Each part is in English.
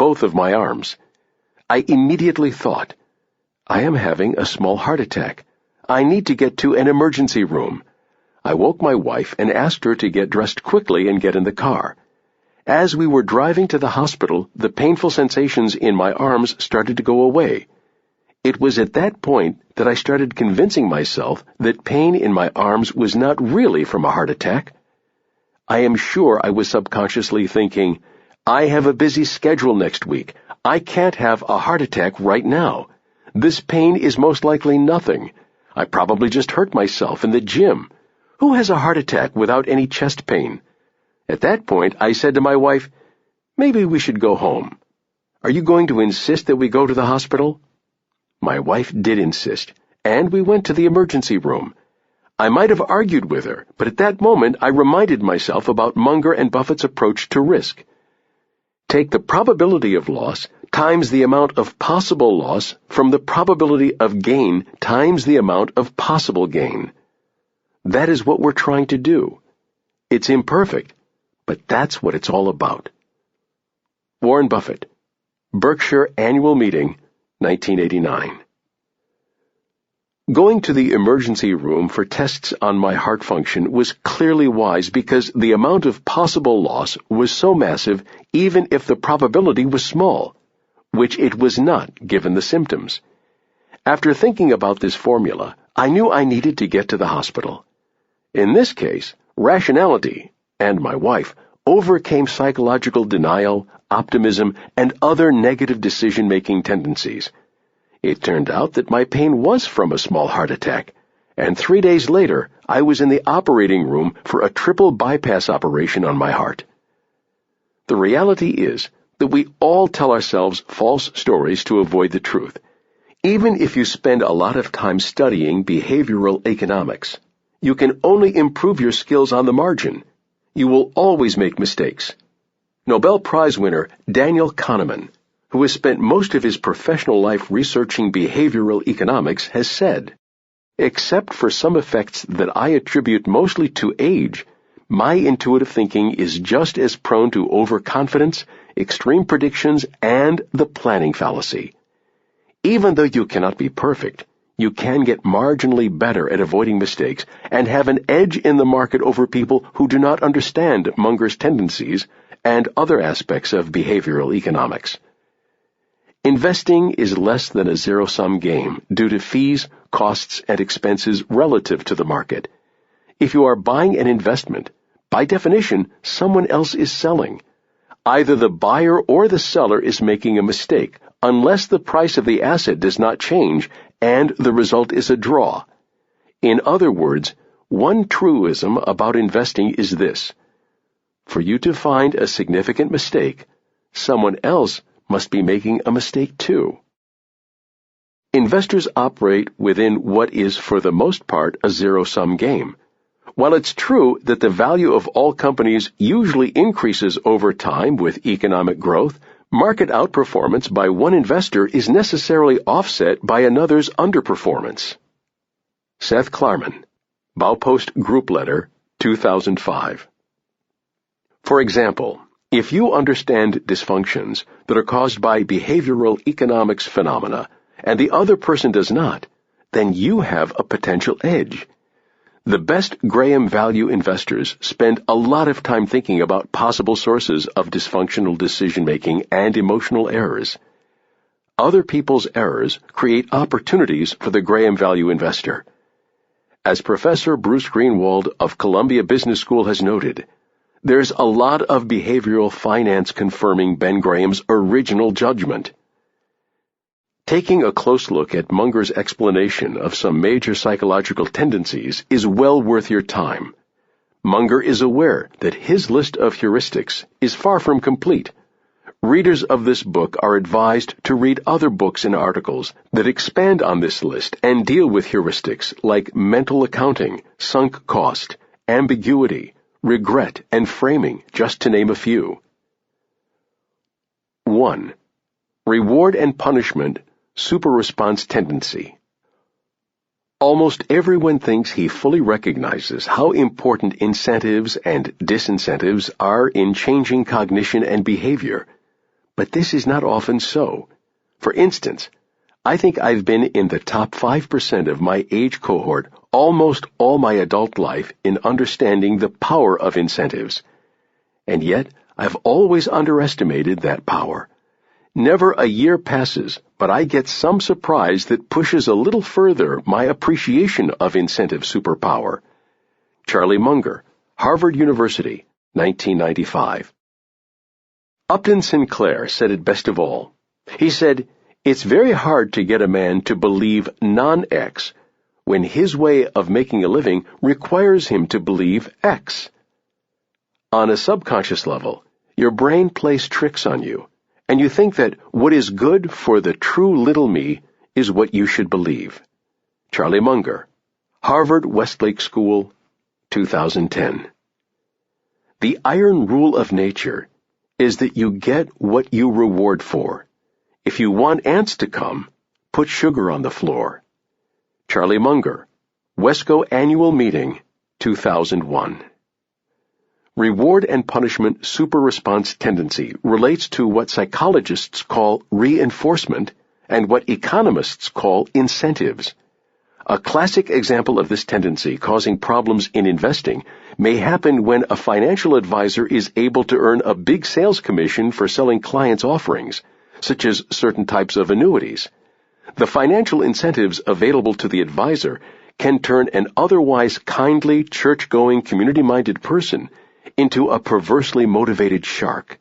both of my arms. I immediately thought, I am having a small heart attack. I need to get to an emergency room. I woke my wife and asked her to get dressed quickly and get in the car. As we were driving to the hospital, the painful sensations in my arms started to go away. It was at that point that I started convincing myself that pain in my arms was not really from a heart attack. I am sure I was subconsciously thinking, I have a busy schedule next week. I can't have a heart attack right now. This pain is most likely nothing. I probably just hurt myself in the gym. Who has a heart attack without any chest pain? At that point, I said to my wife, maybe we should go home. Are you going to insist that we go to the hospital? My wife did insist, and we went to the emergency room. I might have argued with her, but at that moment I reminded myself about Munger and Buffett's approach to risk. Take the probability of loss times the amount of possible loss from the probability of gain times the amount of possible gain. That is what we're trying to do. It's imperfect, but that's what it's all about. Warren Buffett, Berkshire Annual Meeting, 1989. Going to the emergency room for tests on my heart function was clearly wise because the amount of possible loss was so massive even if the probability was small, which it was not given the symptoms. After thinking about this formula, I knew I needed to get to the hospital. In this case, rationality, and my wife, overcame psychological denial, optimism, and other negative decision-making tendencies. It turned out that my pain was from a small heart attack, and 3 days later, I was in the operating room for a triple bypass operation on my heart. The reality is that we all tell ourselves false stories to avoid the truth. Even if you spend a lot of time studying behavioral economics, you can only improve your skills on the margin. You will always make mistakes. Nobel Prize winner Daniel Kahneman, who has spent most of his professional life researching behavioral economics, has said, except for some effects that I attribute mostly to age, my intuitive thinking is just as prone to overconfidence, extreme predictions, and the planning fallacy. Even though you cannot be perfect, you can get marginally better at avoiding mistakes and have an edge in the market over people who do not understand Munger's tendencies and other aspects of behavioral economics. Investing is less than a zero-sum game due to fees, costs, and expenses relative to the market. If you are buying an investment, by definition, someone else is selling. Either the buyer or the seller is making a mistake, unless the price of the asset does not change and the result is a draw. In other words, one truism about investing is this: for you to find a significant mistake, someone else must be making a mistake too. Investors operate within what is for the most part a zero-sum game. While it's true that the value of all companies usually increases over time with economic growth, market outperformance by one investor is necessarily offset by another's underperformance. Seth Klarman, Baupost Group Letter, 2005. For example, if you understand dysfunctions that are caused by behavioral economics phenomena, and the other person does not, then you have a potential edge. The best Graham value investors spend a lot of time thinking about possible sources of dysfunctional decision-making and emotional errors. Other people's errors create opportunities for the Graham value investor. As Professor Bruce Greenwald of Columbia Business School has noted, there's a lot of behavioral finance confirming Ben Graham's original judgment. Taking a close look at Munger's explanation of some major psychological tendencies is well worth your time. Munger is aware that his list of heuristics is far from complete. Readers of this book are advised to read other books and articles that expand on this list and deal with heuristics like mental accounting, sunk cost, ambiguity, regret, and framing, just to name a few. 1. Reward and punishment, super-response tendency. Almost everyone thinks he fully recognizes how important incentives and disincentives are in changing cognition and behavior, But this is not often so. For instance, I think I've been in the top 5% of my age cohort almost all my adult life in understanding the power of incentives. And yet, I've always underestimated that power. Never a year passes, but I get some surprise that pushes a little further my appreciation of incentive superpower. Charlie Munger, Harvard University, 1995. Upton Sinclair said it best of all. He said, "It's very hard to get a man to believe non-X when his way of making a living requires him to believe X." On a subconscious level, your brain plays tricks on you, and you think that what is good for the true little me is what you should believe. Charlie Munger, Harvard Westlake School, 2010. The iron rule of nature is that you get what you reward for. If you want ants to come, put sugar on the floor. Charlie Munger, Wesco Annual Meeting, 2001. Reward and punishment super-response tendency relates to what psychologists call reinforcement and what economists call incentives. A classic example of this tendency causing problems in investing may happen when a financial advisor is able to earn a big sales commission for selling clients' offerings, such as certain types of annuities. The financial incentives available to the advisor can turn an otherwise kindly, church-going, community-minded person into a perversely motivated shark.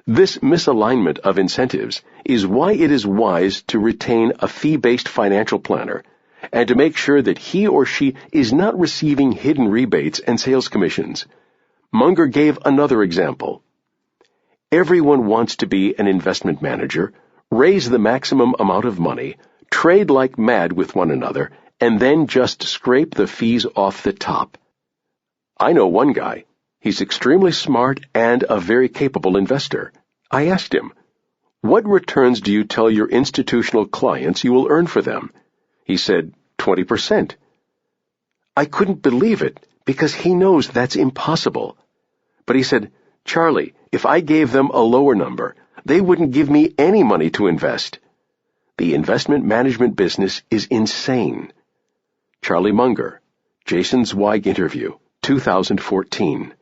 This misalignment of incentives is why it is wise to retain a fee-based financial planner and to make sure that he or she is not receiving hidden rebates and sales commissions. Munger gave another example. Everyone wants to be an investment manager, raise the maximum amount of money, trade like mad with one another, and then just scrape the fees off the top. I know one guy. He's extremely smart and a very capable investor. I asked him, "What returns do you tell your institutional clients you will earn for them?" He said, 20%. I couldn't believe it because he knows that's impossible. But he said, "Charlie, if I gave them a lower number, they wouldn't give me any money to invest." The investment management business is insane. Charlie Munger, Jason Zweig interview, 2014.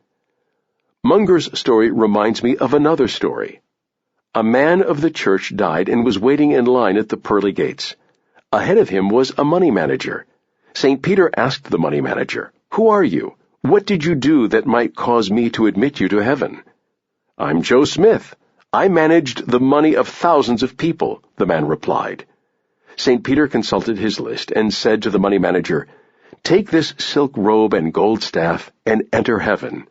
Munger's story reminds me of another story. A man of the church died and was waiting in line at the pearly gates. Ahead of him was a money manager. St. Peter asked the money manager, "Who are you? What did you do that might cause me to admit you to heaven?" "I'm Joe Smith. I managed the money of thousands of people," the man replied. St. Peter consulted his list and said to the money manager, "Take this silk robe and gold staff and enter heaven."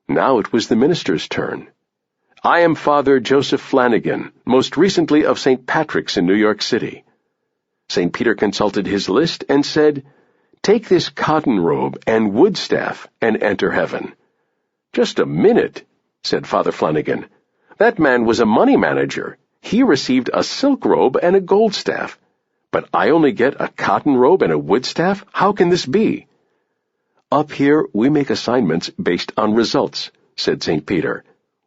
Now it was the minister's turn. "I am Father Joseph Flanagan, most recently of St. Patrick's in New York City." St. Peter consulted his list and said, "Take this cotton robe and wood staff and enter heaven." "Just a minute," said Father Flanagan. "That man was a money manager. He received a silk robe and a gold staff. But I only get a cotton robe and a wood staff? How can this be?" "Up here, we make assignments based on results," said St. Peter.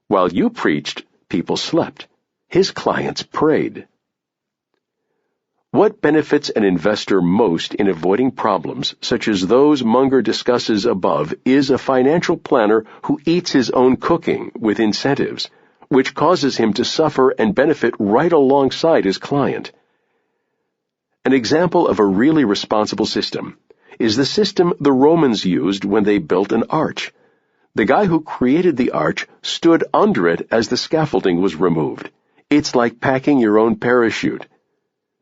"While you preached, people slept. His clients prayed." What benefits an investor most in avoiding problems, such as those Munger discusses above, is a financial planner who eats his own cooking with incentives, which causes him to suffer and benefit right alongside his client. An example of a really responsible system is the system the Romans used when they built an arch. The guy who created the arch stood under it as the scaffolding was removed. It's like packing your own parachute.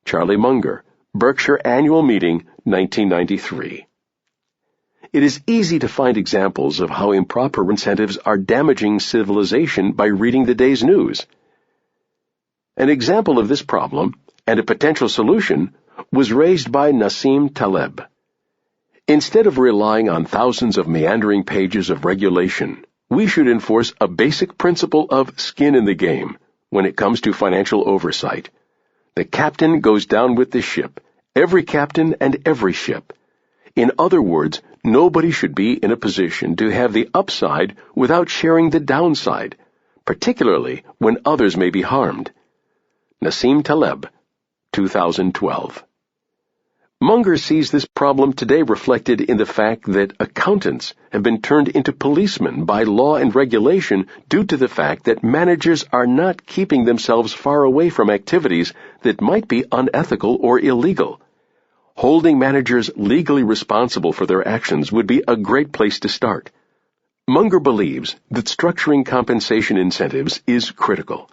Charlie Munger, Berkshire Annual Meeting, 1993. It is easy to find examples of how improper incentives are damaging civilization by reading the day's news. An example of this problem, and a potential solution, was raised by Nassim Taleb. Instead of relying on thousands of meandering pages of regulation, we should enforce a basic principle of skin in the game when it comes to financial oversight. The captain goes down with the ship, every captain and every ship. In other words, nobody should be in a position to have the upside without sharing the downside, particularly when others may be harmed. Nassim Taleb, 2012. Munger sees this problem today reflected in the fact that accountants have been turned into policemen by law and regulation due to the fact that managers are not keeping themselves far away from activities that might be unethical or illegal. Holding managers legally responsible for their actions would be a great place to start. Munger believes that structuring compensation incentives is critical.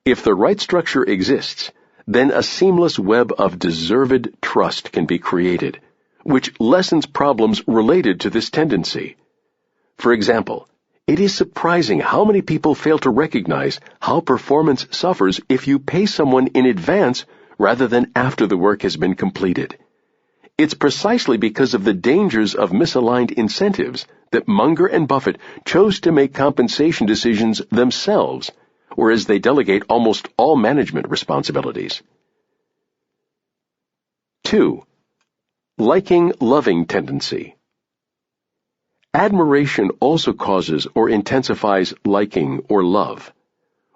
If the right structure exists, then a seamless web of deserved trust can be created, which lessens problems related to this tendency. For example, it is surprising how many people fail to recognize how performance suffers if you pay someone in advance rather than after the work has been completed. It's precisely because of the dangers of misaligned incentives that Munger and Buffett chose to make compensation decisions themselves, whereas they delegate almost all management responsibilities. 2. Liking-loving tendency. Admiration also causes or intensifies liking or love.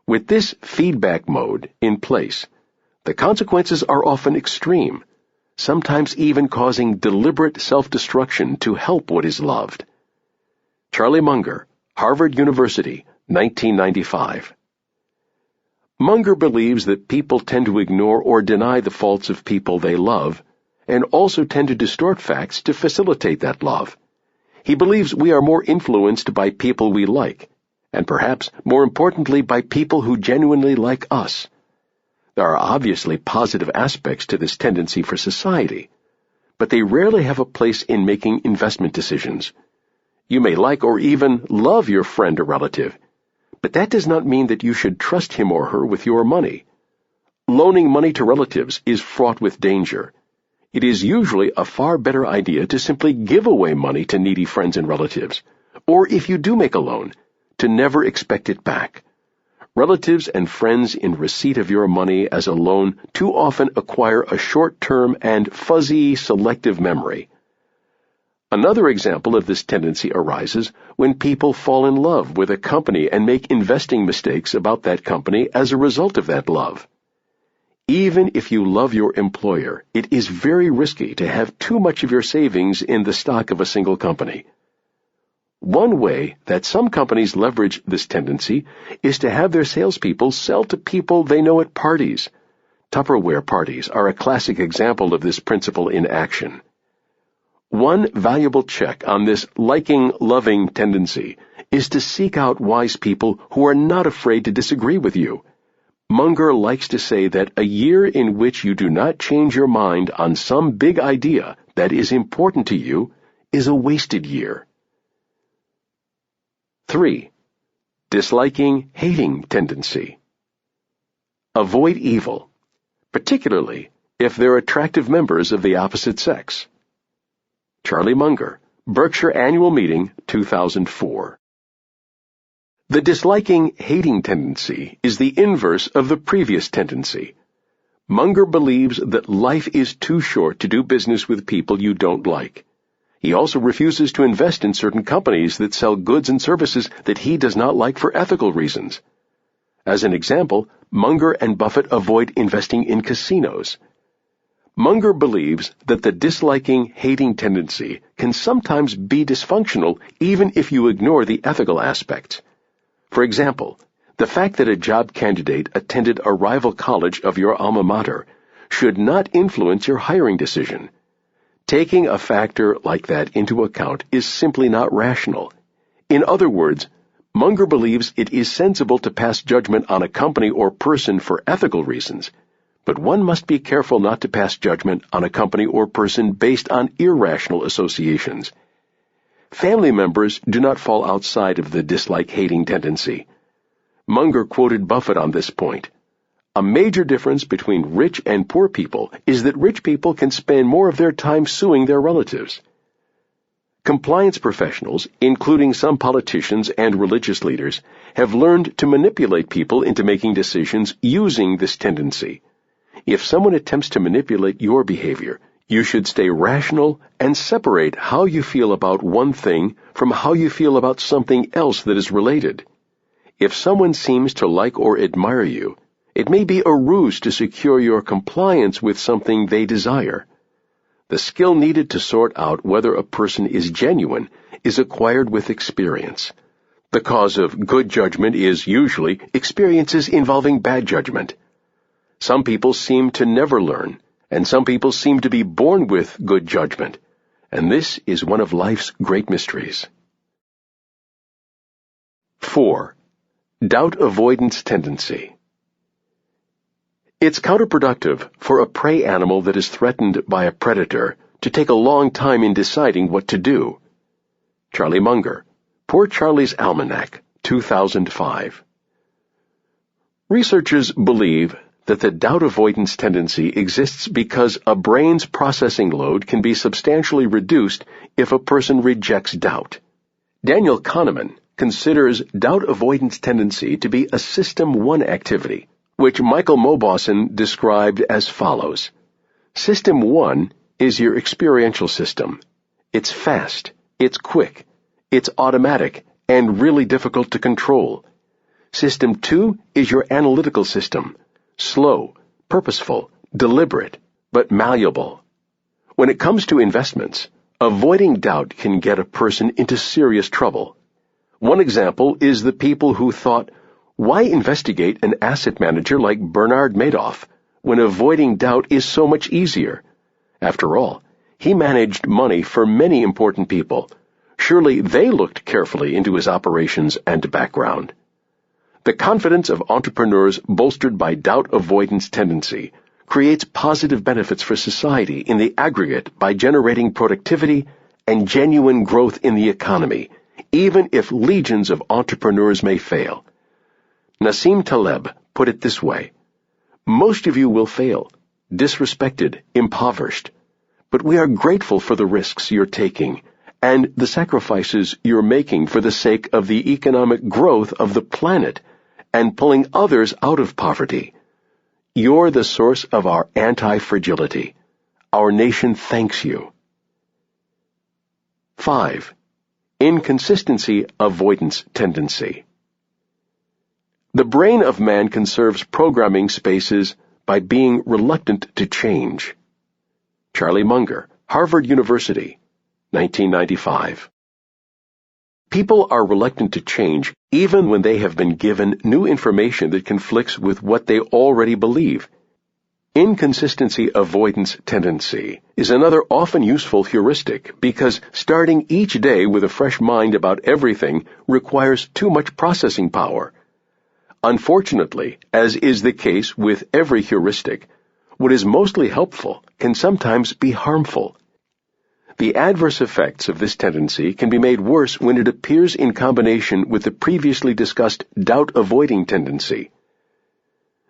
With this feedback mode in place, the consequences are often extreme, sometimes even causing deliberate self-destruction to help what is loved. Charlie Munger, Harvard University, 1995. Munger believes that people tend to ignore or deny the faults of people they love, and also tend to distort facts to facilitate that love. He believes we are more influenced by people we like, and perhaps more importantly by people who genuinely like us. There are obviously positive aspects to this tendency for society, but they rarely have a place in making investment decisions. You may like or even love your friend or relative, but that does not mean that you should trust him or her with your money. Loaning money to relatives is fraught with danger. It is usually a far better idea to simply give away money to needy friends and relatives, or if you do make a loan, to never expect it back. Relatives and friends in receipt of your money as a loan too often acquire a short-term and fuzzy, selective memory. Another example of this tendency arises when people fall in love with a company and make investing mistakes about that company as a result of that love. Even if you love your employer, it is very risky to have too much of your savings in the stock of a single company. One way that some companies leverage this tendency is to have their salespeople sell to people they know at parties. Tupperware parties are a classic example of this principle in action. One valuable check on this liking-loving tendency is to seek out wise people who are not afraid to disagree with you. Munger likes to say that a year in which you do not change your mind on some big idea that is important to you is a wasted year. 3. Disliking-hating tendency. Avoid evil, particularly if they're attractive members of the opposite sex. Charlie Munger, Berkshire Annual Meeting, 2004. The disliking-hating tendency is the inverse of the previous tendency. Munger believes that life is too short to do business with people you don't like. He also refuses to invest in certain companies that sell goods and services that he does not like for ethical reasons. As an example, Munger and Buffett avoid investing in casinos. Munger believes that the disliking-hating tendency can sometimes be dysfunctional even if you ignore the ethical aspects. For example, the fact that a job candidate attended a rival college of your alma mater should not influence your hiring decision. Taking a factor like that into account is simply not rational. In other words, Munger believes it is sensible to pass judgment on a company or person for ethical reasons, but one must be careful not to pass judgment on a company or person based on irrational associations. Family members do not fall outside of the dislike-hating tendency. Munger quoted Buffett on this point. A major difference between rich and poor people is that rich people can spend more of their time suing their relatives. Compliance professionals, including some politicians and religious leaders, have learned to manipulate people into making decisions using this tendency. If someone attempts to manipulate your behavior, you should stay rational and separate how you feel about one thing from how you feel about something else that is related. If someone seems to like or admire you, it may be a ruse to secure your compliance with something they desire. The skill needed to sort out whether a person is genuine is acquired with experience. The cause of good judgment is usually experiences involving bad judgment. Some people seem to never learn, and some people seem to be born with good judgment, and this is one of life's great mysteries. 4. Doubt avoidance tendency. It's counterproductive for a prey animal that is threatened by a predator to take a long time in deciding what to do. Charlie Munger, Poor Charlie's Almanac, 2005. Researchers believe that the doubt avoidance tendency exists because a brain's processing load can be substantially reduced if a person rejects doubt. Daniel Kahneman considers doubt avoidance tendency to be a System 1 activity, which Michael Mauboussin described as follows. System 1 is your experiential system. It's fast, it's quick, it's automatic, and really difficult to control. System 2 is your analytical system. Slow, purposeful, deliberate, but malleable. When it comes to investments, avoiding doubt can get a person into serious trouble. One example is the people who thought, why investigate an asset manager like Bernard Madoff when avoiding doubt is so much easier? After all, he managed money for many important people. Surely they looked carefully into his operations and background. The confidence of entrepreneurs bolstered by doubt avoidance tendency creates positive benefits for society in the aggregate by generating productivity and genuine growth in the economy, even if legions of entrepreneurs may fail. Nassim Taleb put it this way, most of you will fail, disrespected, impoverished, but we are grateful for the risks you're taking and the sacrifices you're making for the sake of the economic growth of the planet and pulling others out of poverty. You're the source of our anti-fragility. Our nation thanks you. 5. Inconsistency avoidance tendency. The brain of man conserves programming spaces by being reluctant to change. Charlie Munger, Harvard University, 1995. People are reluctant to change even when they have been given new information that conflicts with what they already believe. Inconsistency avoidance tendency is another often useful heuristic because starting each day with a fresh mind about everything requires too much processing power. Unfortunately, as is the case with every heuristic, what is mostly helpful can sometimes be harmful. The adverse effects of this tendency can be made worse when it appears in combination with the previously discussed doubt-avoiding tendency.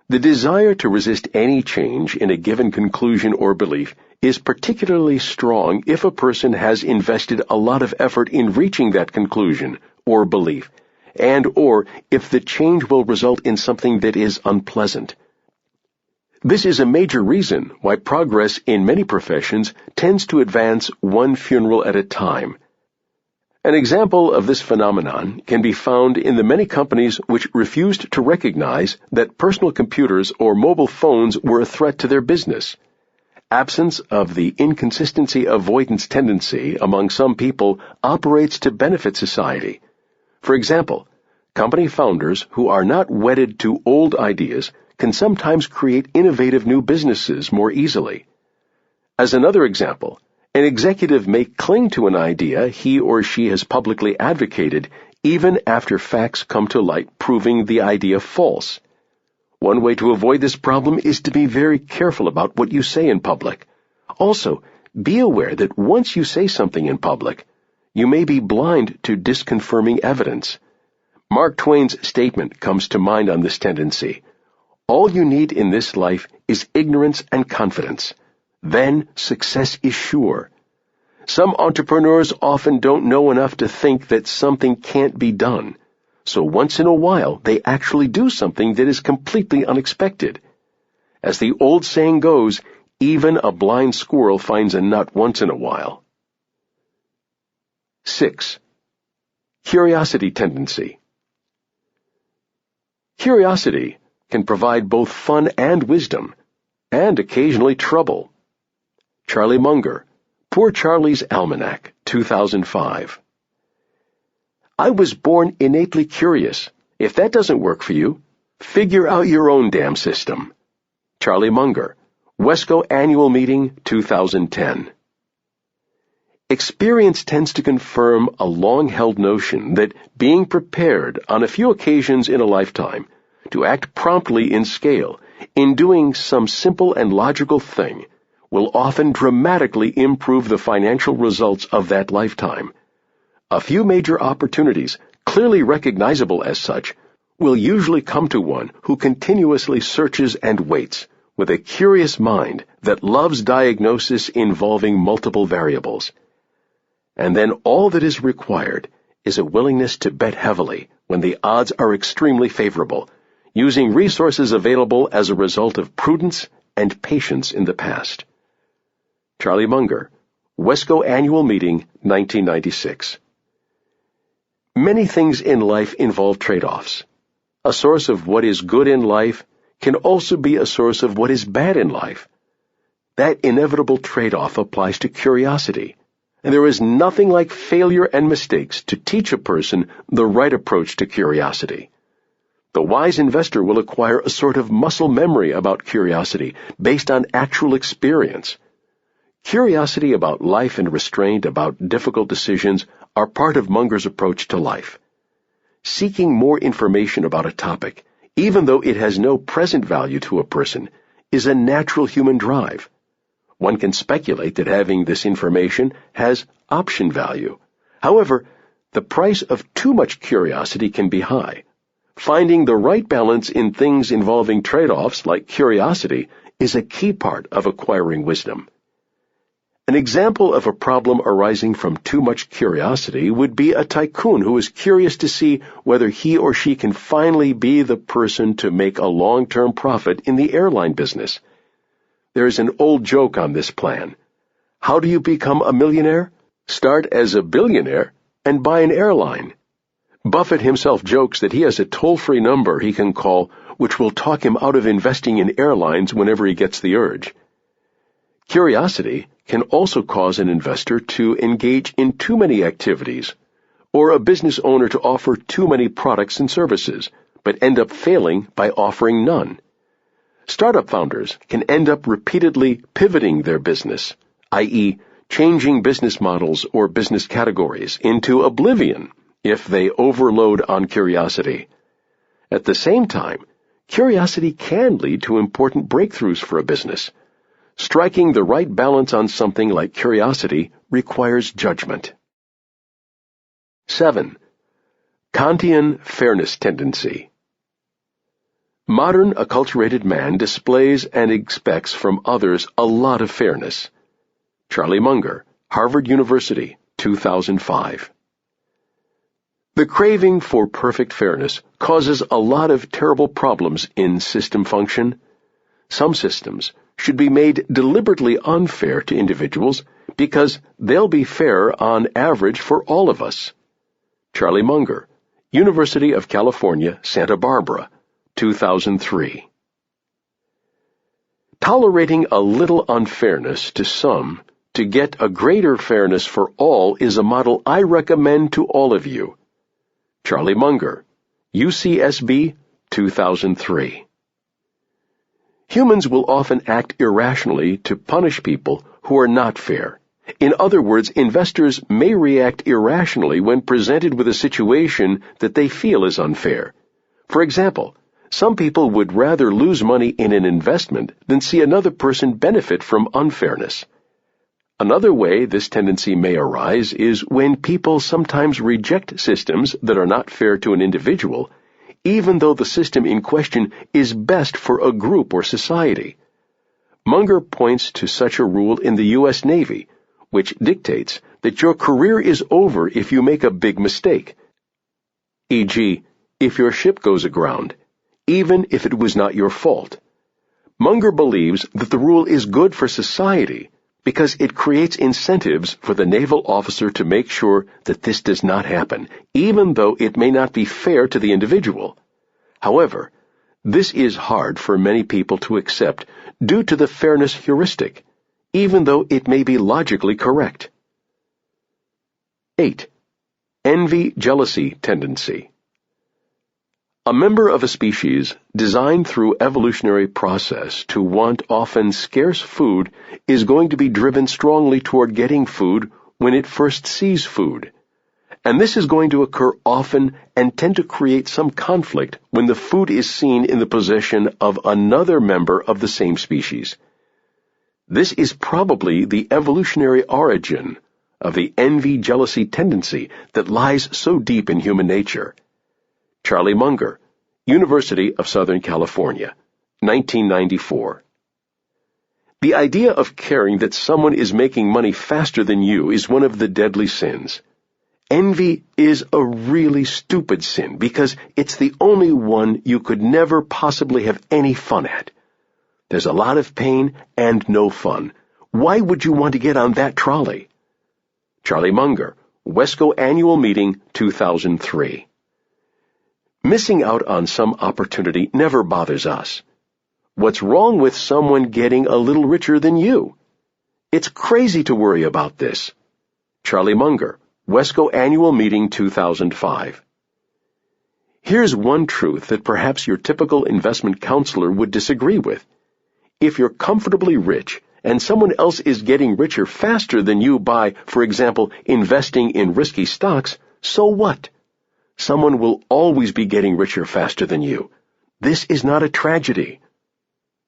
The desire to resist any change in a given conclusion or belief is particularly strong if a person has invested a lot of effort in reaching that conclusion or belief, and/or if the change will result in something that is unpleasant. This is a major reason why progress in many professions tends to advance one funeral at a time. An example of this phenomenon can be found in the many companies which refused to recognize that personal computers or mobile phones were a threat to their business. Absence of the inconsistency avoidance tendency among some people operates to benefit society. For example, company founders who are not wedded to old ideas can sometimes create innovative new businesses more easily. As another example, an executive may cling to an idea he or she has publicly advocated even after facts come to light proving the idea false. One way to avoid this problem is to be very careful about what you say in public. Also, be aware that once you say something in public, you may be blind to disconfirming evidence. Mark Twain's statement comes to mind on this tendency. All you need in this life is ignorance and confidence. Then success is sure. Some entrepreneurs often don't know enough to think that something can't be done. So once in a while, they actually do something that is completely unexpected. As the old saying goes, even a blind squirrel finds a nut once in a while. 6. Curiosity tendency. Curiosity can provide both fun and wisdom, and occasionally trouble. Charlie Munger, Poor Charlie's Almanac, 2005. I was born innately curious. If that doesn't work for you, figure out your own damn system. Charlie Munger, Wesco Annual Meeting, 2010. Experience tends to confirm a long-held notion that being prepared on a few occasions in a lifetime to act promptly in scale in doing some simple and logical thing will often dramatically improve the financial results of that lifetime. A few major opportunities, clearly recognizable as such, will usually come to one who continuously searches and waits with a curious mind that loves diagnosis involving multiple variables. And then all that is required is a willingness to bet heavily when the odds are extremely favorable, using resources available as a result of prudence and patience in the past. Charlie Munger, Wesco Annual Meeting, 1996. Many things in life involve trade-offs. A source of what is good in life can also be a source of what is bad in life. That inevitable trade-off applies to curiosity, and there is nothing like failure and mistakes to teach a person the right approach to curiosity. The wise investor will acquire a sort of muscle memory about curiosity based on actual experience. Curiosity about life and restraint about difficult decisions are part of Munger's approach to life. Seeking more information about a topic, even though it has no present value to a person, is a natural human drive. One can speculate that having this information has option value. However, the price of too much curiosity can be high. Finding the right balance in things involving trade-offs like curiosity is a key part of acquiring wisdom. An example of a problem arising from too much curiosity would be a tycoon who is curious to see whether he or she can finally be the person to make a long-term profit in the airline business. There is an old joke on this plan. How do you become a millionaire? Start as a billionaire and buy an airline. Buffett himself jokes that he has a toll-free number he can call which will talk him out of investing in airlines whenever he gets the urge. Curiosity can also cause an investor to engage in too many activities, or a business owner to offer too many products and services, but end up failing by offering none. Startup founders can end up repeatedly pivoting their business, i.e., changing business models or business categories into oblivion if they overload on curiosity. At the same time, curiosity can lead to important breakthroughs for a business. Striking the right balance on something like curiosity requires judgment. 7. Kantian fairness tendency. Modern acculturated man displays and expects from others a lot of fairness. Charlie Munger, Harvard University, 2005. The craving for perfect fairness causes a lot of terrible problems in system function. Some systems should be made deliberately unfair to individuals because they'll be fair on average for all of us. Charlie Munger, University of California, Santa Barbara, 2003. Tolerating a little unfairness to some to get a greater fairness for all is a model I recommend to all of you. Charlie Munger, UCSB, 2003. Humans will often act irrationally to punish people who are not fair. In other words, investors may react irrationally when presented with a situation that they feel is unfair. For example, some people would rather lose money in an investment than see another person benefit from unfairness. Another way this tendency may arise is when people sometimes reject systems that are not fair to an individual, even though the system in question is best for a group or society. Munger points to such a rule in the U.S. Navy, which dictates that your career is over if you make a big mistake. E.g., if your ship goes aground, even if it was not your fault. Munger believes that the rule is good for society because it creates incentives for the naval officer to make sure that this does not happen, even though it may not be fair to the individual. However, this is hard for many people to accept due to the fairness heuristic, even though it may be logically correct. 8. Envy-jealousy tendency. A member of a species designed through evolutionary process to want often scarce food is going to be driven strongly toward getting food when it first sees food. And this is going to occur often and tend to create some conflict when the food is seen in the possession of another member of the same species. This is probably the evolutionary origin of the envy-jealousy tendency that lies so deep in human nature. Charlie Munger, University of Southern California, 1994. The idea of caring that someone is making money faster than you is one of the deadly sins. Envy is a really stupid sin because it's the only one you could never possibly have any fun at. There's a lot of pain and no fun. Why would you want to get on that trolley? Charlie Munger, WESCO Annual Meeting, 2003. Missing out on some opportunity never bothers us. What's wrong with someone getting a little richer than you? It's crazy to worry about this. Charlie Munger, WESCO Annual Meeting 2005. Here's one truth that perhaps your typical investment counselor would disagree with. If you're comfortably rich and someone else is getting richer faster than you by, for example, investing in risky stocks, so what? Someone will always be getting richer faster than you. This is not a tragedy.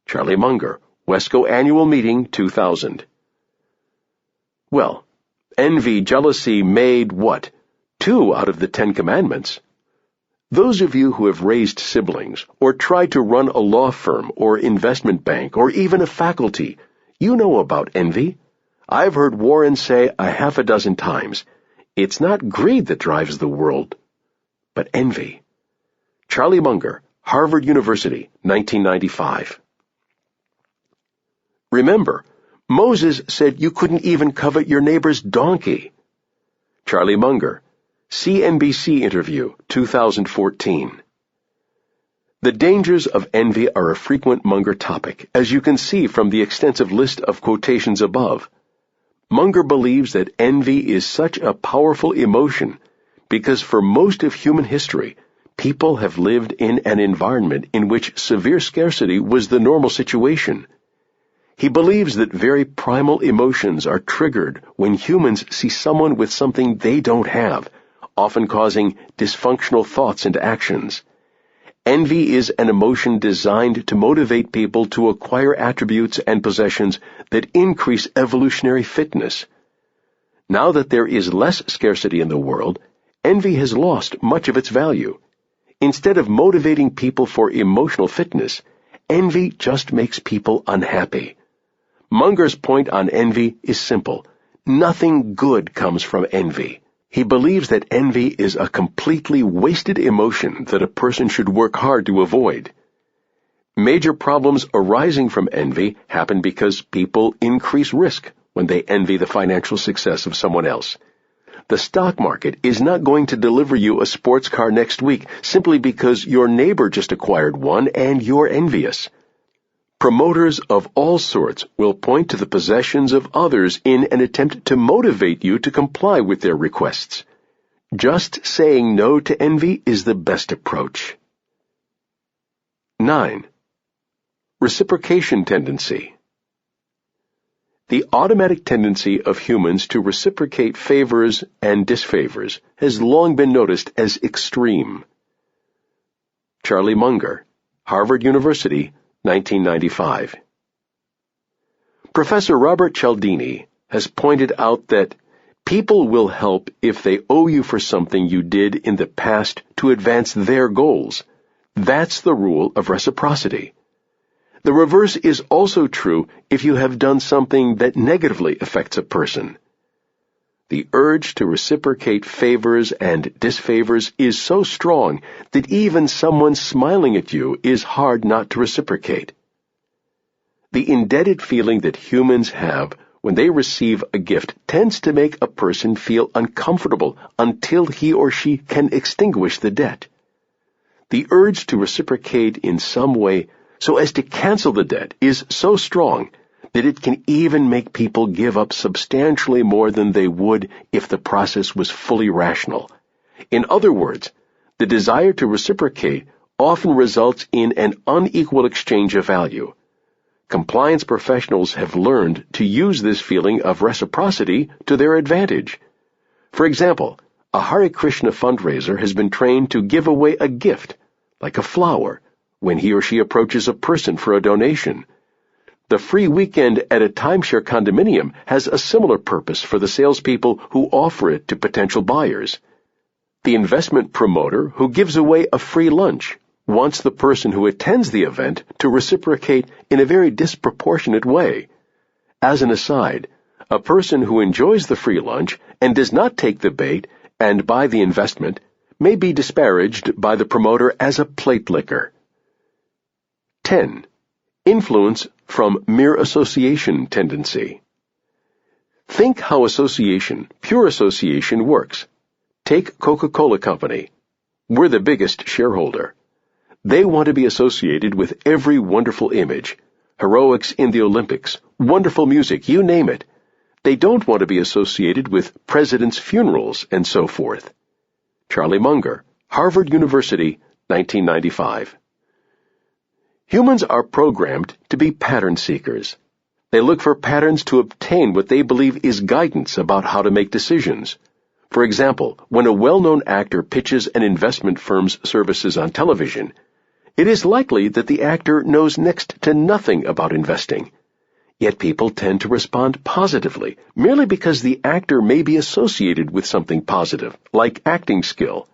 Charlie Munger, WESCO Annual Meeting 2000. Well, envy, jealousy made what? 2 out of the 10 commandments. Those of you who have raised siblings, or tried to run a law firm or investment bank, or even a faculty, you know about envy. I've heard Warren say 6 times, it's not greed that drives the world, but envy. Charlie Munger, Harvard University, 1995. Remember, Moses said you couldn't even covet your neighbor's donkey. Charlie Munger, CNBC interview, 2014. The dangers of envy are a frequent Munger topic, as you can see from the extensive list of quotations above. Munger believes that envy is such a powerful emotion because for most of human history, people have lived in an environment in which severe scarcity was the normal situation. He believes that very primal emotions are triggered when humans see someone with something they don't have, often causing dysfunctional thoughts and actions. Envy is an emotion designed to motivate people to acquire attributes and possessions that increase evolutionary fitness. Now that there is less scarcity in the world, envy has lost much of its value. Instead of motivating people for emotional fitness, envy just makes people unhappy. Munger's point on envy is simple. Nothing good comes from envy. He believes that envy is a completely wasted emotion that a person should work hard to avoid. Major problems arising from envy happen because people increase risk when they envy the financial success of someone else. The stock market is not going to deliver you a sports car next week simply because your neighbor just acquired one and you're envious. Promoters of all sorts will point to the possessions of others in an attempt to motivate you to comply with their requests. Just saying no to envy is the best approach. 9. Reciprocation tendency. The automatic tendency of humans to reciprocate favors and disfavors has long been noticed as extreme. Charlie Munger, Harvard University, 1995. Professor Robert Cialdini has pointed out that people will help if they owe you for something you did in the past to advance their goals. That's the rule of reciprocity. The reverse is also true if you have done something that negatively affects a person. The urge to reciprocate favors and disfavors is so strong that even someone smiling at you is hard not to reciprocate. The indebted feeling that humans have when they receive a gift tends to make a person feel uncomfortable until he or she can extinguish the debt. The urge to reciprocate in some way so as to cancel the debt is so strong that it can even make people give up substantially more than they would if the process was fully rational. In other words, the desire to reciprocate often results in an unequal exchange of value. Compliance professionals have learned to use this feeling of reciprocity to their advantage. For example, a Hare Krishna fundraiser has been trained to give away a gift, like a flower, when he or she approaches a person for a donation. The free weekend at a timeshare condominium has a similar purpose for the salespeople who offer it to potential buyers. The investment promoter who gives away a free lunch wants the person who attends the event to reciprocate in a very disproportionate way. As an aside, a person who enjoys the free lunch and does not take the bait and buy the investment may be disparaged by the promoter as a plate licker. 10. Influence from mere association tendency. Think how association, pure association, works. Take Coca-Cola Company. We're the biggest shareholder. They want to be associated with every wonderful image, heroics in the Olympics, wonderful music, you name it. They don't want to be associated with presidents' funerals and so forth. Charlie Munger, Harvard University, 1995. Humans are programmed to be pattern seekers. They look for patterns to obtain what they believe is guidance about how to make decisions. For example, when a well-known actor pitches an investment firm's services on television, it is likely that the actor knows next to nothing about investing. Yet people tend to respond positively, merely because the actor may be associated with something positive, like acting skill.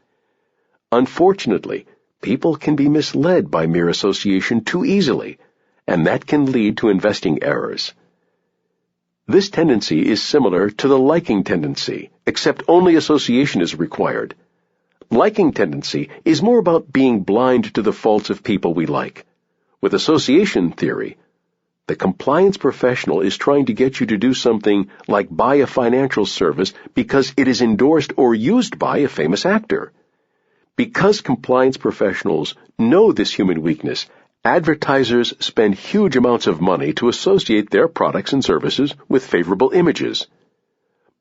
Unfortunately, people can be misled by mere association too easily, and that can lead to investing errors. This tendency is similar to the liking tendency, except only association is required. Liking tendency is more about being blind to the faults of people we like. With association theory, the compliance professional is trying to get you to do something like buy a financial service because it is endorsed or used by a famous actor. Because compliance professionals know this human weakness, advertisers spend huge amounts of money to associate their products and services with favorable images.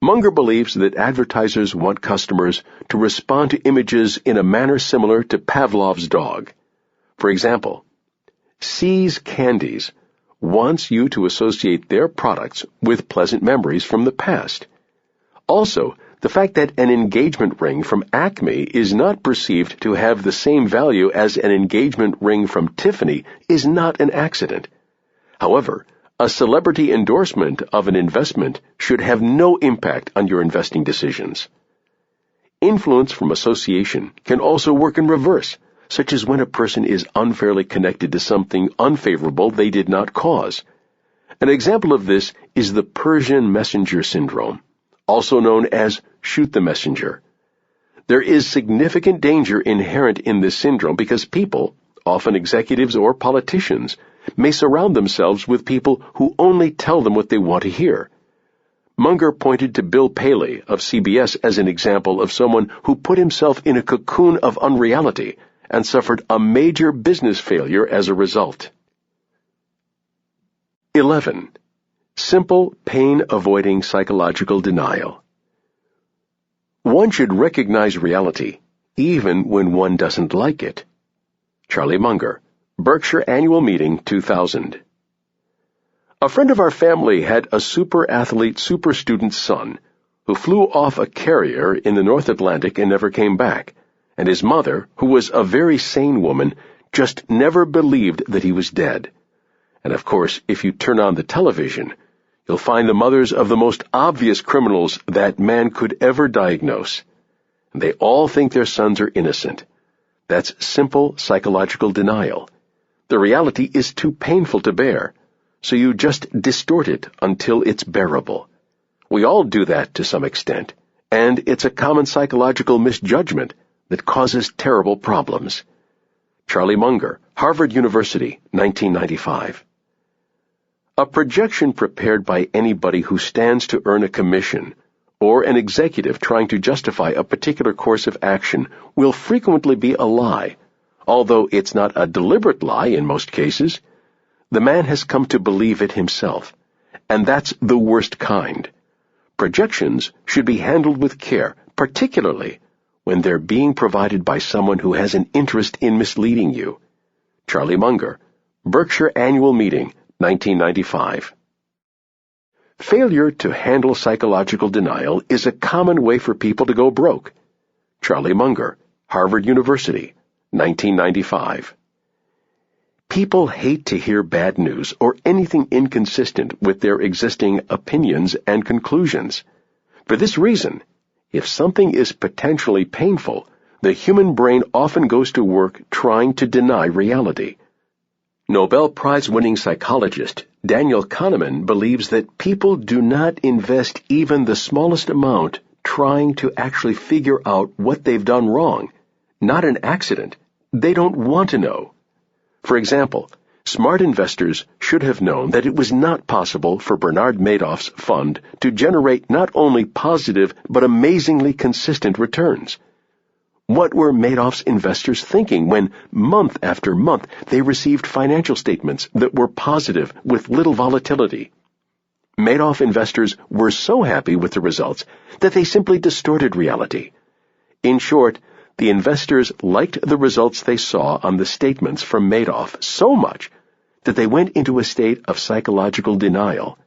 Munger believes that advertisers want customers to respond to images in a manner similar to Pavlov's dog. For example, See's Candies wants you to associate their products with pleasant memories from the past. Also, the fact that an engagement ring from Acme is not perceived to have the same value as an engagement ring from Tiffany is not an accident. However, a celebrity endorsement of an investment should have no impact on your investing decisions. Influence from association can also work in reverse, such as when a person is unfairly connected to something unfavorable they did not cause. An example of this is the Persian messenger syndrome, also known as shoot the messenger. There is significant danger inherent in this syndrome because people, often executives or politicians, may surround themselves with people who only tell them what they want to hear. Munger pointed to Bill Paley of CBS as an example of someone who put himself in a cocoon of unreality and suffered a major business failure as a result. 11. Simple pain-avoiding psychological denial. One should recognize reality, even when one doesn't like it. Charlie Munger, Berkshire Annual Meeting, 2000. A friend of our family had a super athlete, super student son who flew off a carrier in the North Atlantic and never came back, and his mother, who was a very sane woman, just never believed that he was dead. And of course, if you turn on the television, you'll find the mothers of the most obvious criminals that man could ever diagnose. And they all think their sons are innocent. That's simple psychological denial. The reality is too painful to bear, so you just distort it until it's bearable. We all do that to some extent, and it's a common psychological misjudgment that causes terrible problems. Charlie Munger, Harvard University, 1995. A projection prepared by anybody who stands to earn a commission or an executive trying to justify a particular course of action will frequently be a lie, although it's not a deliberate lie in most cases. The man has come to believe it himself, and that's the worst kind. Projections should be handled with care, particularly when they're being provided by someone who has an interest in misleading you. Charlie Munger, Berkshire Annual Meeting, 1995. Failure to handle psychological denial is a common way for people to go broke. Charlie Munger, Harvard University, 1995. People hate to hear bad news or anything inconsistent with their existing opinions and conclusions. For this reason, if something is potentially painful, the human brain often goes to work trying to deny reality. Nobel Prize-winning psychologist Daniel Kahneman believes that people do not invest even the smallest amount trying to actually figure out what they've done wrong. Not an accident. They don't want to know. For example, smart investors should have known that it was not possible for Bernard Madoff's fund to generate not only positive but amazingly consistent returns. What were Madoff's investors thinking when, month after month, they received financial statements that were positive with little volatility? Madoff investors were so happy with the results that they simply distorted reality. In short, the investors liked the results they saw on the statements from Madoff so much that they went into a state of psychological denial.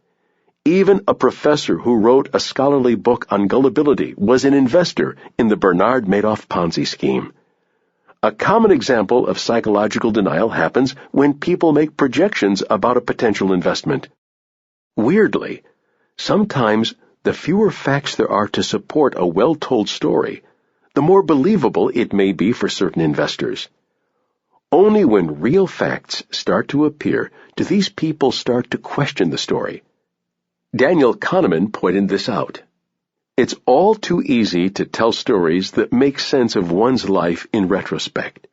Even a professor who wrote a scholarly book on gullibility was an investor in the Bernard Madoff Ponzi scheme. A common example of psychological denial happens when people make projections about a potential investment. Weirdly, sometimes the fewer facts there are to support a well-told story, the more believable it may be for certain investors. Only when real facts start to appear do these people start to question the story. Daniel Kahneman pointed this out. It's all too easy to tell stories that make sense of one's life in retrospect.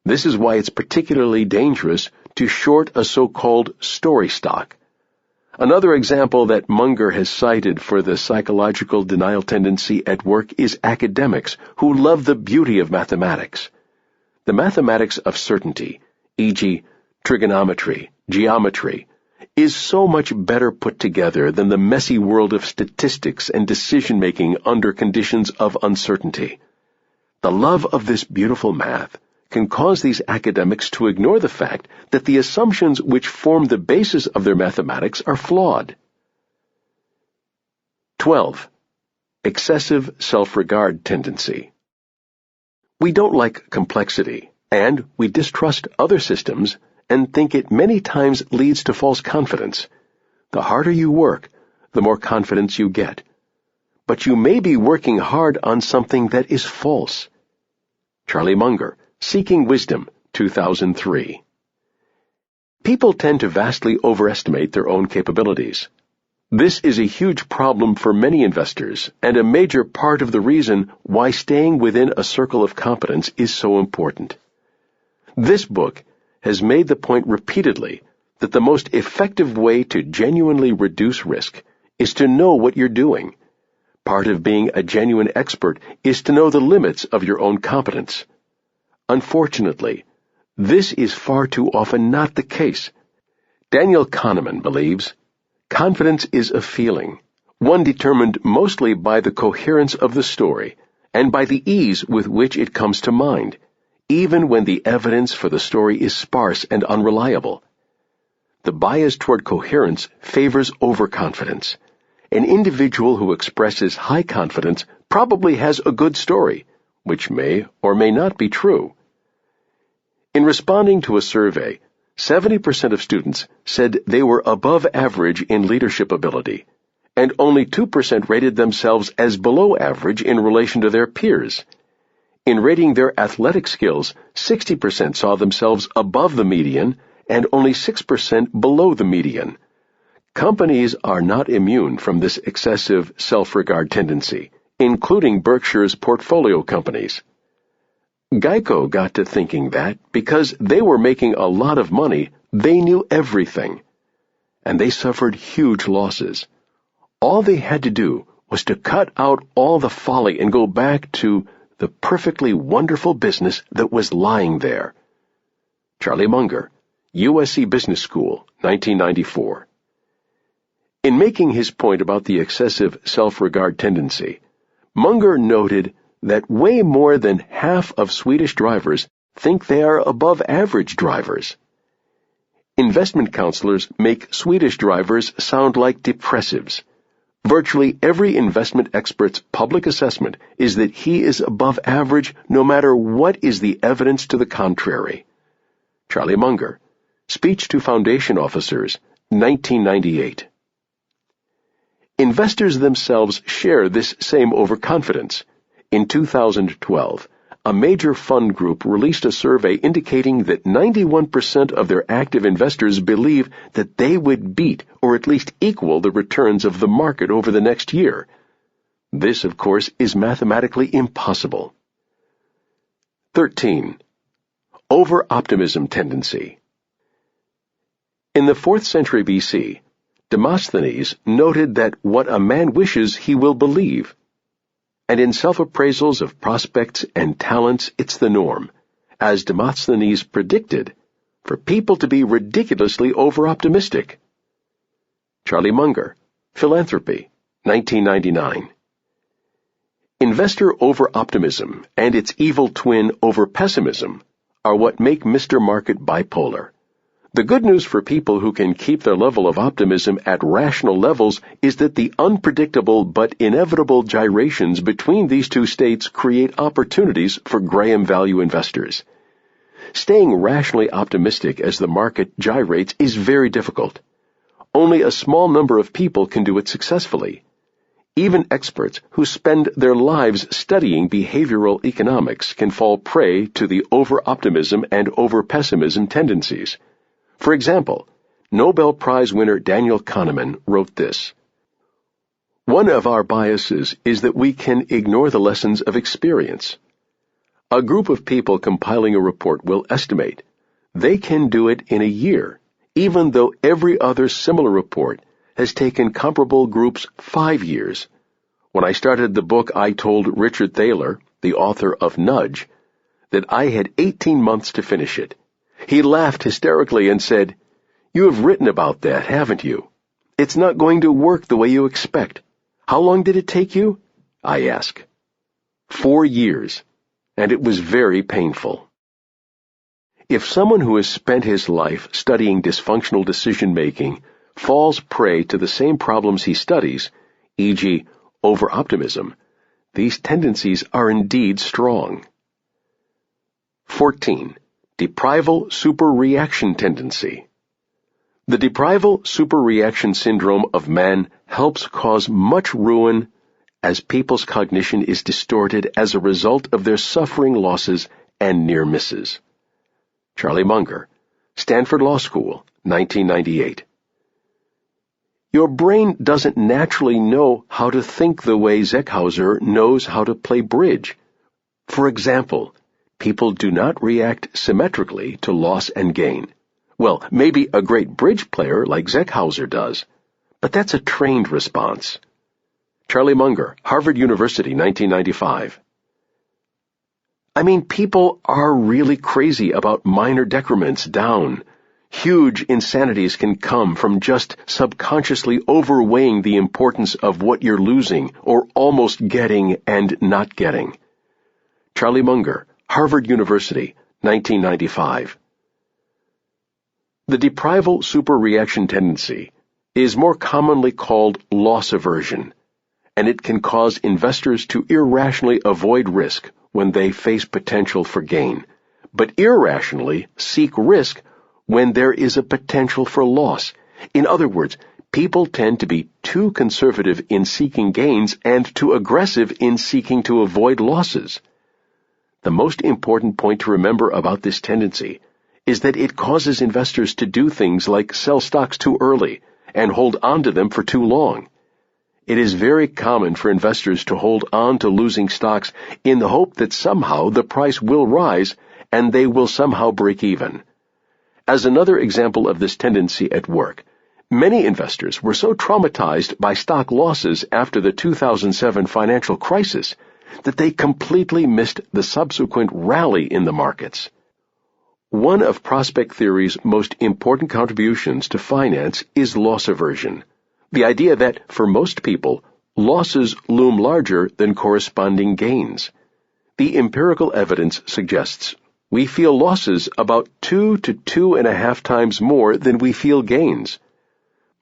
This is why it's particularly dangerous to short a so-called story stock. Another example that Munger has cited for the psychological denial tendency at work is academics who love the beauty of mathematics. The mathematics of certainty, e.g., trigonometry, geometry, is so much better put together than the messy world of statistics and decision-making under conditions of uncertainty. The love of this beautiful math can cause these academics to ignore the fact that the assumptions which form the basis of their mathematics are flawed. 12. Excessive self-regard tendency. We don't like complexity, and we distrust other systems and think it many times leads to false confidence. The harder you work, the more confidence you get. But you may be working hard on something that is false. Charlie Munger, Seeking Wisdom, 2003. People tend to vastly overestimate their own capabilities. This is a huge problem for many investors and a major part of the reason why staying within a circle of competence is so important. This book has made the point repeatedly that the most effective way to genuinely reduce risk is to know what you're doing. Part of being a genuine expert is to know the limits of your own competence. Unfortunately, this is far too often not the case. Daniel Kahneman believes, confidence is a feeling, one determined mostly by the coherence of the story and by the ease with which it comes to mind, even when the evidence for the story is sparse and unreliable. The bias toward coherence favors overconfidence. An individual who expresses high confidence probably has a good story, which may or may not be true. In responding to a survey, 70% of students said they were above average in leadership ability, and only 2% rated themselves as below average in relation to their peers. In rating their athletic skills, 60% saw themselves above the median and only 6% below the median. Companies are not immune from this excessive self-regard tendency, including Berkshire's portfolio companies. Geico got to thinking that, because they were making a lot of money, they knew everything. And they suffered huge losses. All they had to do was to cut out all the folly and go back to the perfectly wonderful business that was lying there. Charlie Munger, USC Business School, 1994. In making his point about the excessive self-regard tendency, Munger noted that way more than half of Swedish drivers think they are above-average drivers. Investment counselors make Swedish drivers sound like depressives. Virtually every investment expert's public assessment is that he is above average no matter what is the evidence to the contrary. Charlie Munger, Speech to Foundation Officers, 1998. Investors themselves share this same overconfidence. In 2012, a major fund group released a survey indicating that 91% of their active investors believe that they would beat or at least equal the returns of the market over the next year. This, of course, is mathematically impossible. 13. Over-optimism tendency. In the 4th century BC, Demosthenes noted that what a man wishes he will believe. And in self-appraisals of prospects and talents, it's the norm, as Demosthenes predicted, for people to be ridiculously over-optimistic. Charlie Munger, Philanthropy, 1999. Investor over-optimism and its evil twin over-pessimism are what make Mr. Market bipolar. The good news for people who can keep their level of optimism at rational levels is that the unpredictable but inevitable gyrations between these two states create opportunities for Graham value investors. Staying rationally optimistic as the market gyrates is very difficult. Only a small number of people can do it successfully. Even experts who spend their lives studying behavioral economics can fall prey to the over-optimism and over-pessimism tendencies. For example, Nobel Prize winner Daniel Kahneman wrote this: "One of our biases is that we can ignore the lessons of experience. A group of people compiling a report will estimate they can do it in a year, even though every other similar report has taken comparable groups 5 years. When I started the book, I told Richard Thaler, the author of Nudge, that I had 18 months to finish it. He laughed hysterically and said, 'You have written about that, haven't you? It's not going to work the way you expect. How long did it take you?' I ask. 4 years, and it was very painful." If someone who has spent his life studying dysfunctional decision-making falls prey to the same problems he studies, e.g., over-optimism, these tendencies are indeed strong. 14. Deprival superreaction tendency. The deprival superreaction syndrome of man helps cause much ruin as people's cognition is distorted as a result of their suffering losses and near misses. Charlie Munger, Stanford Law School, 1998. Your brain doesn't naturally know how to think the way Zeckhauser knows how to play bridge. For example, people do not react symmetrically to loss and gain. Well, maybe a great bridge player like Zeckhauser does, but that's a trained response. Charlie Munger, Harvard University, 1995. I mean, people are really crazy about minor decrements down. Huge insanities can come from just subconsciously overweighing the importance of what you're losing or almost getting and not getting. Charlie Munger, Harvard University, 1995. The deprival superreaction tendency is more commonly called loss aversion, and it can cause investors to irrationally avoid risk when they face potential for gain, but irrationally seek risk when there is a potential for loss. In other words, people tend to be too conservative in seeking gains and too aggressive in seeking to avoid losses. The most important point to remember about this tendency is that it causes investors to do things like sell stocks too early and hold on to them for too long. It is very common for investors to hold on to losing stocks in the hope that somehow the price will rise and they will somehow break even. As another example of this tendency at work, many investors were so traumatized by stock losses after the 2007 financial crisis that they completely missed the subsequent rally in the markets. One of prospect theory's most important contributions to finance is loss aversion, the idea that, for most people, losses loom larger than corresponding gains. The empirical evidence suggests we feel losses about 2 to 2.5 times more than we feel gains.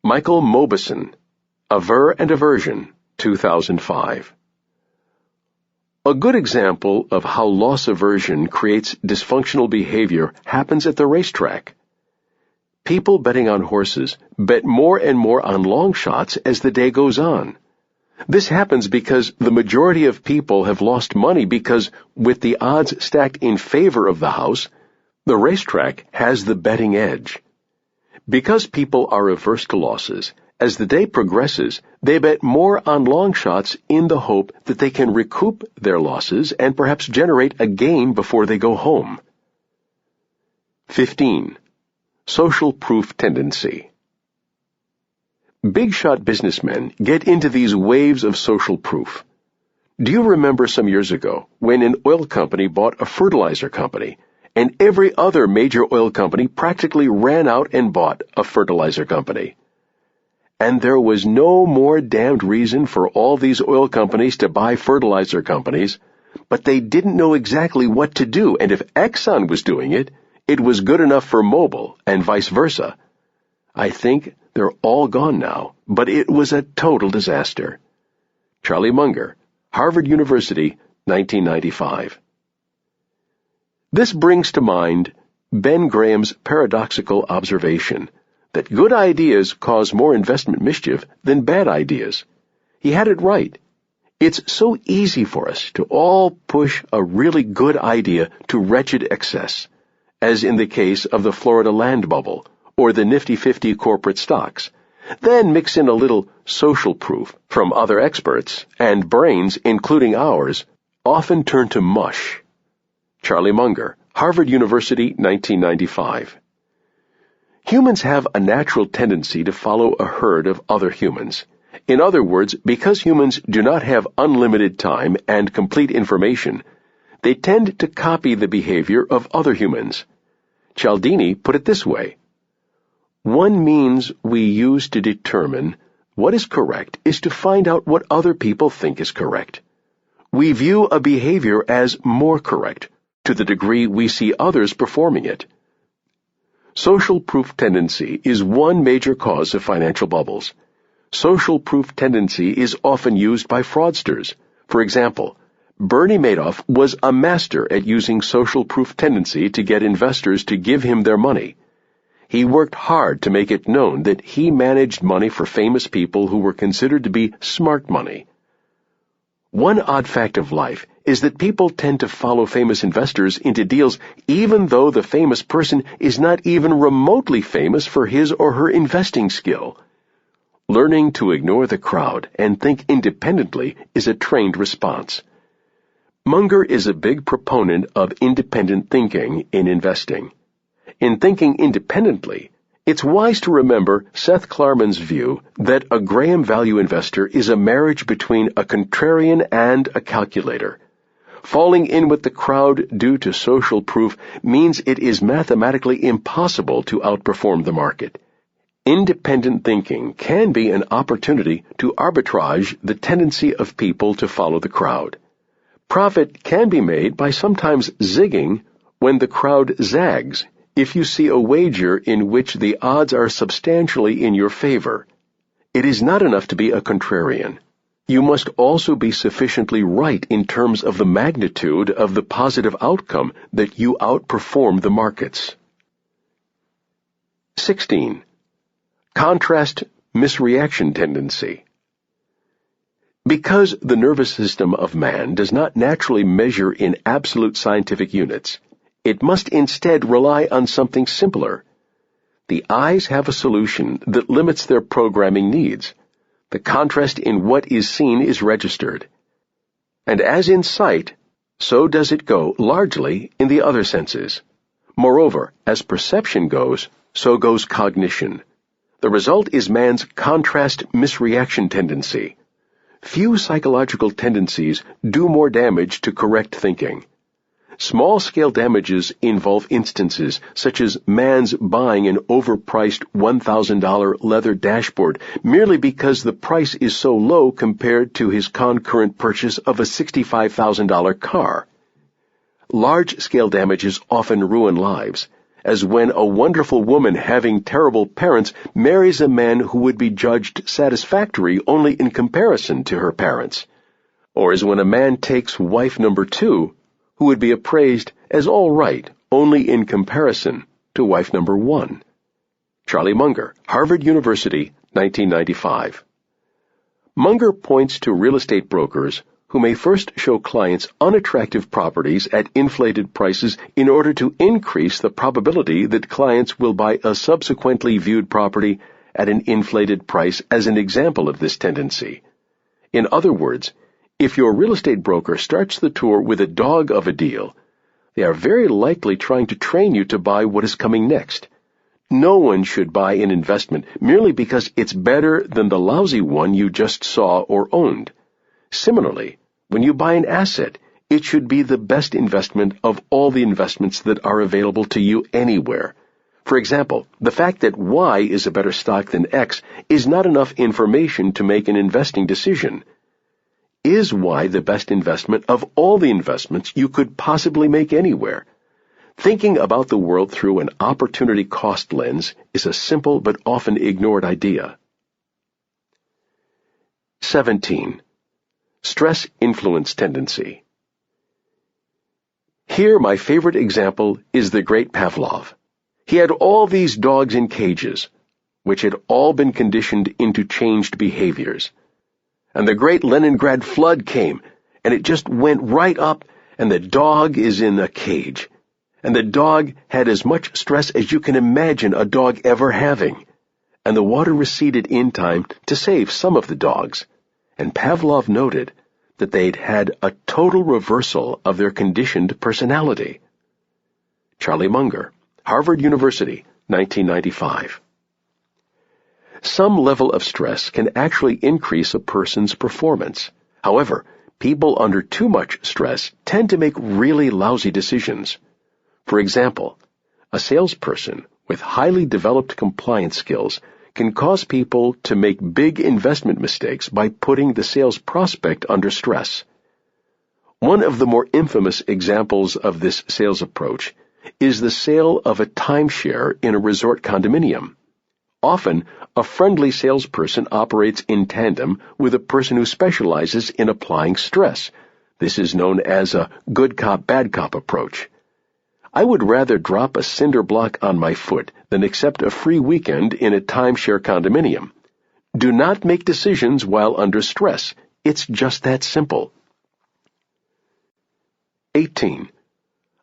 Michael Mauboussin, Aver and Aversion, 2005. A good example of how loss aversion creates dysfunctional behavior happens at the racetrack. People betting on horses bet more and more on long shots as the day goes on. This happens because the majority of people have lost money because, with the odds stacked in favor of the house, the racetrack has the betting edge. Because people are averse to losses, as the day progresses, they bet more on long shots in the hope that they can recoup their losses and perhaps generate a gain before they go home. 15. Social proof tendency. Big shot businessmen get into these waves of social proof. Do you remember some years ago when an oil company bought a fertilizer company, and every other major oil company practically ran out and bought a fertilizer company? And there was no more damned reason for all these oil companies to buy fertilizer companies, but they didn't know exactly what to do, and if Exxon was doing it, it was good enough for Mobil, and vice versa. I think they're all gone now, but it was a total disaster. Charlie Munger, Harvard University, 1995. This brings to mind Ben Graham's paradoxical observation that good ideas cause more investment mischief than bad ideas. He had it right. It's so easy for us to all push a really good idea to wretched excess, as in the case of the Florida land bubble or the Nifty 50 corporate stocks. Then mix in a little social proof from other experts, and brains, including ours, often turn to mush. Charlie Munger, Harvard University, 1995. Humans have a natural tendency to follow a herd of other humans. In other words, because humans do not have unlimited time and complete information, they tend to copy the behavior of other humans. Cialdini put it this way: one means we use to determine what is correct is to find out what other people think is correct. We view a behavior as more correct to the degree we see others performing it. Social proof tendency is one major cause of financial bubbles. Social proof tendency is often used by fraudsters. For example, Bernie Madoff was a master at using social proof tendency to get investors to give him their money. He worked hard to make it known that he managed money for famous people who were considered to be smart money. One odd fact of life is that people tend to follow famous investors into deals even though the famous person is not even remotely famous for his or her investing skill. Learning to ignore the crowd and think independently is a trained response. Munger is a big proponent of independent thinking in investing. In thinking independently, it's wise to remember Seth Klarman's view that a Graham value investor is a marriage between a contrarian and a calculator. Falling in with the crowd due to social proof means it is mathematically impossible to outperform the market. Independent thinking can be an opportunity to arbitrage the tendency of people to follow the crowd. Profit can be made by sometimes zigging when the crowd zags, if you see a wager in which the odds are substantially in your favor. It is not enough to be a contrarian. You must also be sufficiently right in terms of the magnitude of the positive outcome that you outperform the markets. 16. Contrast misreaction tendency. Because the nervous system of man does not naturally measure in absolute scientific units, it must instead rely on something simpler. The eyes have a solution that limits their programming needs. The contrast in what is seen is registered. And as in sight, so does it go largely in the other senses. Moreover, as perception goes, so goes cognition. The result is man's contrast misreaction tendency. Few psychological tendencies do more damage to correct thinking. Small-scale damages involve instances such as man's buying an overpriced $1,000 leather dashboard merely because the price is so low compared to his concurrent purchase of a $65,000 car. Large-scale damages often ruin lives, as when a wonderful woman having terrible parents marries a man who would be judged satisfactory only in comparison to her parents, or as when a man takes wife number 2, who would be appraised as all right only in comparison to wife number 1. Charlie Munger, Harvard University, 1995. Munger points to real estate brokers who may first show clients unattractive properties at inflated prices in order to increase the probability that clients will buy a subsequently viewed property at an inflated price as an example of this tendency. In other words, if your real estate broker starts the tour with a dog of a deal, they are very likely trying to train you to buy what is coming next. No one should buy an investment merely because it's better than the lousy one you just saw or owned. Similarly, when you buy an asset, it should be the best investment of all the investments that are available to you anywhere. For example, the fact that Y is a better stock than X is not enough information to make an investing decision. Is Y the best investment of all the investments you could possibly make anywhere? Thinking about the world through an opportunity cost lens is a simple but often ignored idea. 17. Stress influence tendency. Here my favorite example is the great Pavlov. He had all these dogs in cages, which had all been conditioned into changed behaviors. And the great Leningrad flood came, and it just went right up, and the dog is in a cage. And the dog had as much stress as you can imagine a dog ever having. And the water receded in time to save some of the dogs. And Pavlov noted that they'd had a total reversal of their conditioned personality. Charlie Munger, Harvard University, 1995. Some level of stress can actually increase a person's performance. However, people under too much stress tend to make really lousy decisions. For example, a salesperson with highly developed compliance skills can cause people to make big investment mistakes by putting the sales prospect under stress. One of the more infamous examples of this sales approach is the sale of a timeshare in a resort condominium. Often, a friendly salesperson operates in tandem with a person who specializes in applying stress. This is known as a good cop, bad cop approach. I would rather drop a cinder block on my foot than accept a free weekend in a timeshare condominium. Do not make decisions while under stress. It's just that simple. 18.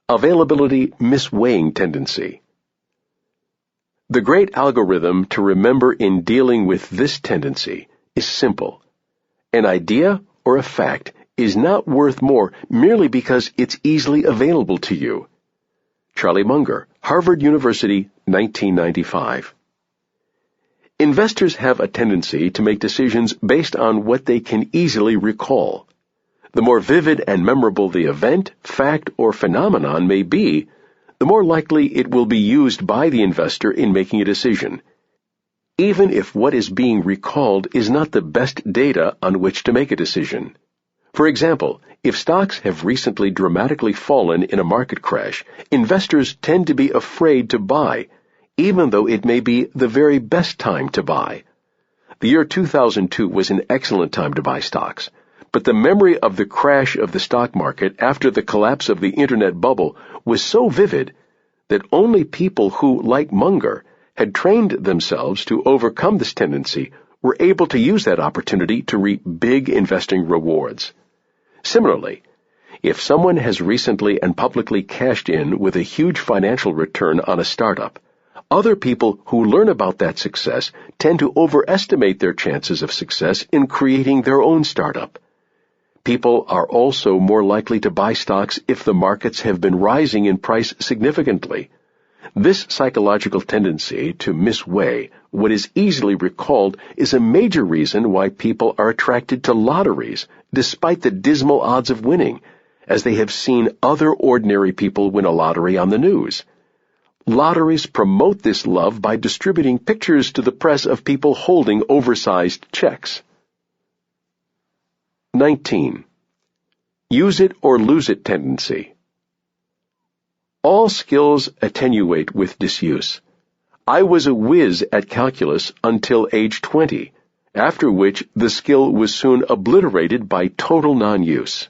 Availability misweighing tendency. The great algorithm to remember in dealing with this tendency is simple. An idea or a fact is not worth more merely because it's easily available to you. Charlie Munger, Harvard University, 1995. Investors have a tendency to make decisions based on what they can easily recall. The more vivid and memorable the event, fact, or phenomenon may be, the more likely it will be used by the investor in making a decision, even if what is being recalled is not the best data on which to make a decision. For example, if stocks have recently dramatically fallen in a market crash, investors tend to be afraid to buy, even though it may be the very best time to buy. The year 2002 was an excellent time to buy stocks, but the memory of the crash of the stock market after the collapse of the internet bubble was so vivid that only people who, like Munger, had trained themselves to overcome this tendency were able to use that opportunity to reap big investing rewards. Similarly, if someone has recently and publicly cashed in with a huge financial return on a startup, other people who learn about that success tend to overestimate their chances of success in creating their own startup. People are also more likely to buy stocks if the markets have been rising in price significantly. This psychological tendency to misweigh what is easily recalled is a major reason why people are attracted to lotteries, despite the dismal odds of winning, as they have seen other ordinary people win a lottery on the news. Lotteries promote this love by distributing pictures to the press of people holding oversized checks. 19. Use it or lose it tendency. All skills attenuate with disuse. I was a whiz at calculus until age 20, after which the skill was soon obliterated by total non-use.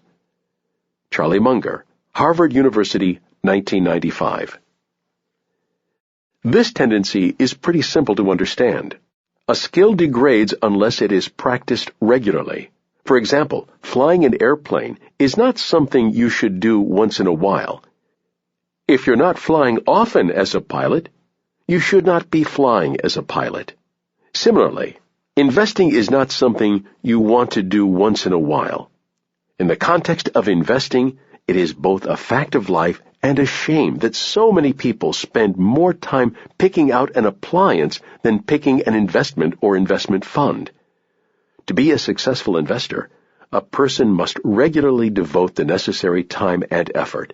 Charlie Munger, Harvard University, 1995. This tendency is pretty simple to understand. A skill degrades unless it is practiced regularly. For example, flying an airplane is not something you should do once in a while. If you're not flying often as a pilot, you should not be flying as a pilot. Similarly, investing is not something you want to do once in a while. In the context of investing, it is both a fact of life and a shame that so many people spend more time picking out an appliance than picking an investment or investment fund. To be a successful investor, a person must regularly devote the necessary time and effort.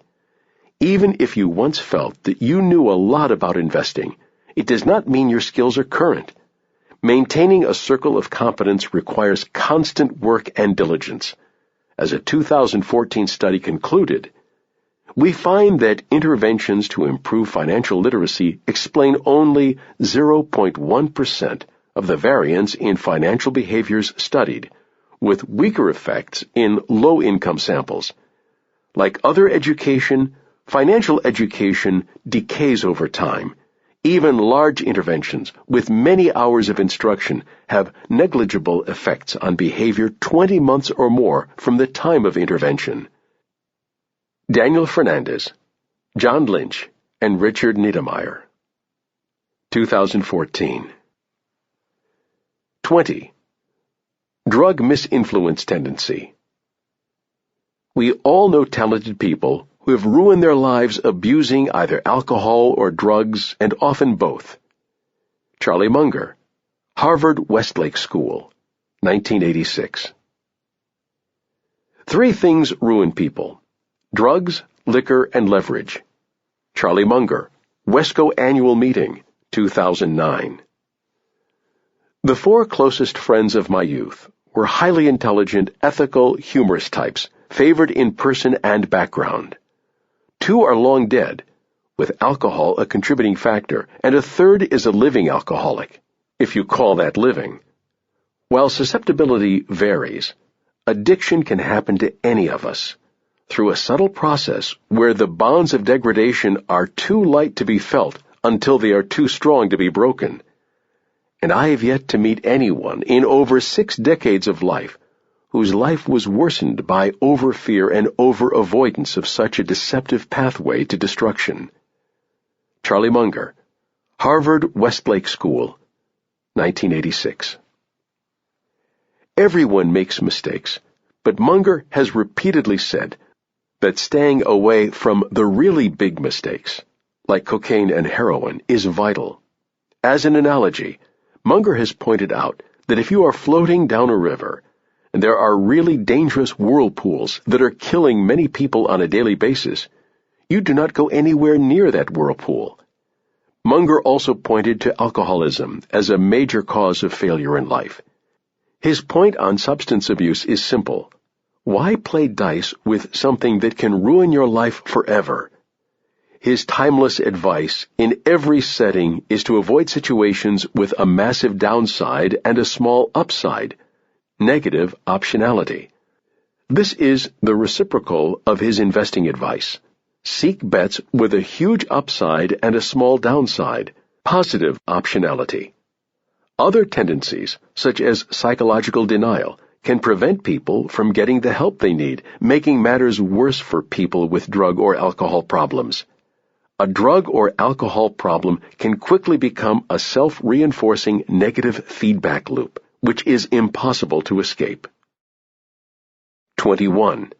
Even if you once felt that you knew a lot about investing, it does not mean your skills are current. Maintaining a circle of competence requires constant work and diligence. As a 2014 study concluded, we find that interventions to improve financial literacy explain only 0.1% of the variance in financial behaviors studied, with weaker effects in low-income samples. Like other education, financial education decays over time. Even large interventions with many hours of instruction have negligible effects on behavior 20 months or more from the time of intervention. Daniel Fernandez, John Lynch, and Richard Niedermeyer. 2014. 20. Drug misinfluence tendency. We all know talented people who have ruined their lives abusing either alcohol or drugs, and often both. Charlie Munger, Harvard Westlake School, 1986. 3 things ruin people: drugs, liquor, and leverage. Charlie Munger, Wesco Annual Meeting, 2009. The 4 closest friends of my youth were highly intelligent, ethical, humorous types, favored in person and background. 2 are long dead, with alcohol a contributing factor, and a 3rd is a living alcoholic, if you call that living. While susceptibility varies, addiction can happen to any of us, through a subtle process where the bonds of degradation are too light to be felt until they are too strong to be broken. And I have yet to meet anyone in over 6 decades of life whose life was worsened by over-fear and over-avoidance of such a deceptive pathway to destruction. Charlie Munger, Harvard Westlake School, 1986. Everyone makes mistakes, but Munger has repeatedly said that staying away from the really big mistakes, like cocaine and heroin, is vital. As an analogy, Munger has pointed out that if you are floating down a river, and there are really dangerous whirlpools that are killing many people on a daily basis, you do not go anywhere near that whirlpool. Munger also pointed to alcoholism as a major cause of failure in life. His point on substance abuse is simple. Why play dice with something that can ruin your life forever? His timeless advice in every setting is to avoid situations with a massive downside and a small upside, negative optionality. This is the reciprocal of his investing advice. Seek bets with a huge upside and a small downside, positive optionality. Other tendencies, such as psychological denial, can prevent people from getting the help they need, making matters worse for people with drug or alcohol problems. A drug or alcohol problem can quickly become a self-reinforcing negative feedback loop, which is impossible to escape. 21.